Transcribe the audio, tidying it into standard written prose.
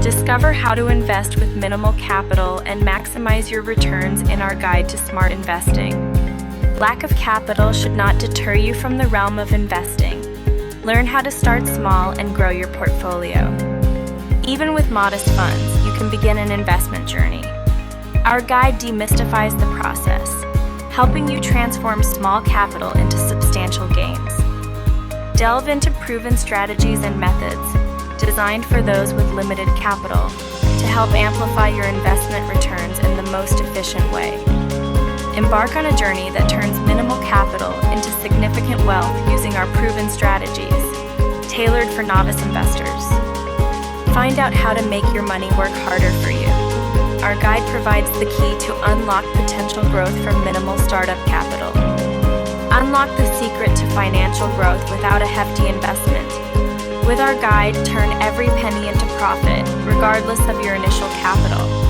Discover how to invest with minimal capital and maximize your returns in our guide to smart investing. Lack of capital should not deter you from the realm of investing. Learn how to start small and grow your portfolio. Even with modest funds, you can begin an investment journey. Our guide demystifies the process, helping you transform small capital into substantial gains. Delve into proven strategies and methods designed for those with limited capital to help amplify your investment returns in the most efficient way. Embark on a journey that turns minimal capital into significant wealth using our proven strategies, tailored for novice investors. Find out how to make your money work harder for you. Our guide provides the key to unlock potential growth from minimal startup capital. Unlock the secret to financial growth without a hefty investment. With our guide, turn every penny into profit, regardless of your initial capital.